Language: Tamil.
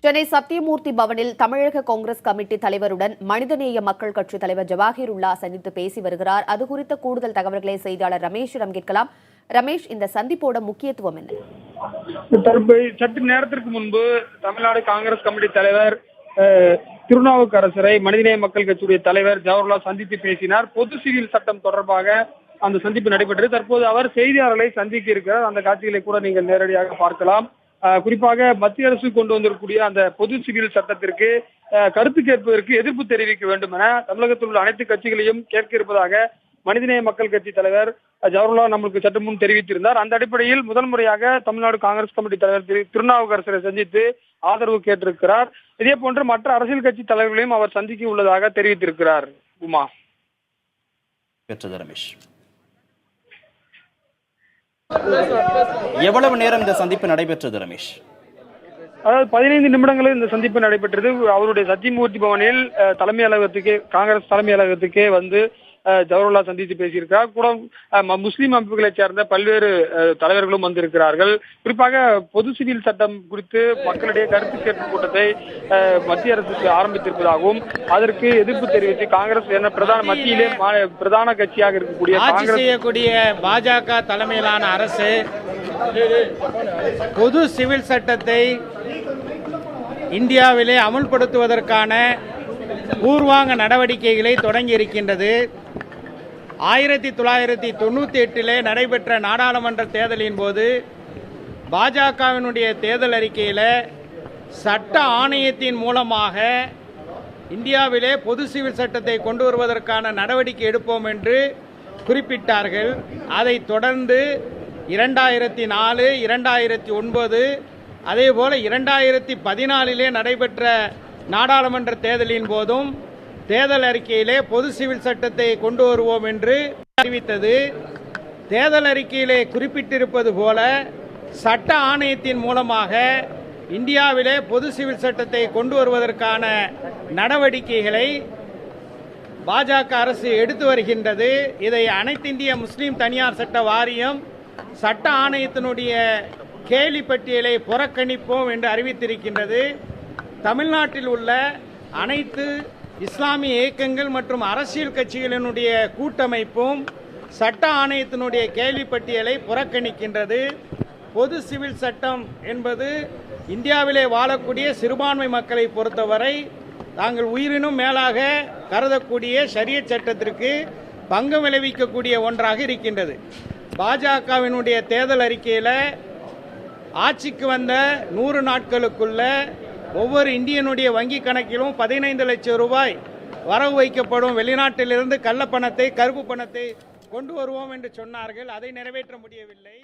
சென்னை சத்தியமூர்த்தி பவனில் தமிழக காங்கிரஸ் கமிட்டி தலைவருடன் மனிதநேய மக்கள் கட்சித் தலைவர் ஜவாஹிருல்லா சந்தித்து பேசி வருகிறார். அது குறித்த கூடுதல் தகவல்களை செய்தியாளர் ரமேஷிடம் கேட்கலாம். ரமேஷ், இந்த சந்திப்போட முக்கியத்துவம் என்ன? சற்று நேரத்திற்கு முன்பு தமிழ்நாடு காங்கிரஸ் கமிட்டி தலைவர் திருநாவுக்கரசரை மனிதநேய மக்கள் கட்சியுடைய தலைவர் ஜவஹர்லா சந்தித்து பேசினார். பொது சிவில் சட்டம் தொடர்பாக அந்த சந்திப்பு நடைபெற்றது. தற்போது அவர் செய்தியாளர்களை சந்திக்க இருக்கிறார். அந்த காட்சிகளை கூட நீங்கள் நேரடியாக பார்க்கலாம். குறிப்பாக மத்திய அரசு கொண்டு வந்திருக்கக்கூடிய அந்த பொது சிவில் சட்டத்திற்கு கருத்து கேட்பதற்கு எதிர்ப்பு தெரிவிக்க வேண்டும் என தமிழகத்தில் உள்ள அனைத்து கட்சிகளையும் கேட்க இருப்பதாக மனிதநேய மக்கள் கட்சி தலைவர் ஜவஹர்லா நம்மளுக்கு சற்று முன் தெரிவித்திருந்தார். அந்த அடிப்படையில் முதல் முறையாக தமிழ்நாடு காங்கிரஸ் கமிட்டி தலைவர் திருநாவுக்கரசரை சந்தித்து ஆதரவு கேட்டிருக்கிறார். இதே போன்று மற்ற அரசியல் கட்சி தலைவர்களையும் அவர் சந்திக்க உள்ளதாக தெரிவித்திருக்கிறார். உமா ரமேஷ், எவ்வளவு நேரம் இந்த சந்திப்பு நடைபெற்றது ரமேஷ்? அதாவது 15 நிமிடங்களில் இந்த சந்திப்பு நடைபெற்றது. அவருடைய சத்தியமூர்த்தி பவனில் காங்கிரஸ் தலைமை அலுவலகத்துக்கே வந்து ஜவஹர்லா சந்தித்து பேசியிருக்கிறார். கூட முஸ்லீம் அமைப்புகளைச் சேர்ந்த பல்வேறு தலைவர்களும் வந்திருக்கிறார்கள். குறிப்பாக பொது சிவில் சட்டம் குறித்து மக்களிடையே கருத்து கேட்பு கூட்டத்தை மத்திய அரசு ஆரம்பித்திருப்பதாகவும் அதற்கு எதிர்ப்பு தெரிவித்து காங்கிரஸ் மத்தியிலே பிரதான கட்சியாக இருக்கக்கூடிய காங்கிரஸ் செய்யக்கூடிய பாஜக தலைமையிலான அரசு பொது சிவில் சட்டத்தை இந்தியாவிலே அமுல்படுத்துவதற்கான பூர்வாங்க நடவடிக்கைகளை தொடங்கி இருக்கின்றது. 1998 நடைபெற்ற நாடாளுமன்ற தேர்தலின் போது பாஜகவினுடைய தேர்தல் அறிக்கையில் சட்ட ஆணையத்தின் மூலமாக இந்தியாவிலே பொது சிவில் சட்டத்தை கொண்டு வருவதற்கான நடவடிக்கை எடுப்போம் என்று குறிப்பிட்டார்கள். அதைத் தொடர்ந்து 2004, 2009 அதேபோல 2014 நடைபெற்ற நாடாளுமன்ற தேர்தலின் போதும் தேர்தல் அறிக்கையிலே பொது சிவில் சட்டத்தை கொண்டு வருவோம் என்று அறிவித்தது. தேர்தல் அறிக்கையிலே குறிப்பிட்டிருப்பது போல சட்ட ஆணையத்தின் மூலமாக இந்தியாவிலே பொது சிவில் சட்டத்தை கொண்டு வருவதற்கான நடவடிக்கைகளை பாஜக அரசு எடுத்து வருகின்றது. இதை அனைத்திந்திய முஸ்லீம் தனியார் சட்ட வாரியம் சட்ட ஆணையத்தினுடைய கேலி பட்டியலை புறக்கணிப்போம் என்று அறிவித்திருக்கின்றது. தமிழ்நாட்டில் உள்ள அனைத்து இஸ்லாமிய இயக்கங்கள் மற்றும் அரசியல் கட்சிகளினுடைய கூட்டமைப்பும் சட்ட ஆணையத்தினுடைய கேள்வி பட்டியலை புறக்கணிக்கின்றது. பொது சிவில் சட்டம் என்பது இந்தியாவிலே வாழக்கூடிய சிறுபான்மை மக்களை பொறுத்தவரை தாங்கள் உயிரினும் மேலாக கருதக்கூடிய ஷரியத் சட்டத்திற்கு பங்கம் விளைவிக்கக்கூடிய ஒன்றாக இருக்கின்றது. பாஜகவினுடைய தேர்தல் அறிக்கையில் ஆட்சிக்கு வந்த 100 நாட்களுக்குள்ள ஒவ்வொரு இந்தியனுடைய வங்கி கணக்கிலும் 15 லட்சம் ரூபாய் வரவு வைக்கப்படும். வெளிநாட்டிலிருந்து கள்ளப்பணத்தை, கருப்பு பணத்தை கொண்டு வருவோம் என்று சொன்னார்கள். அதை நிறைவேற்ற முடியவில்லை.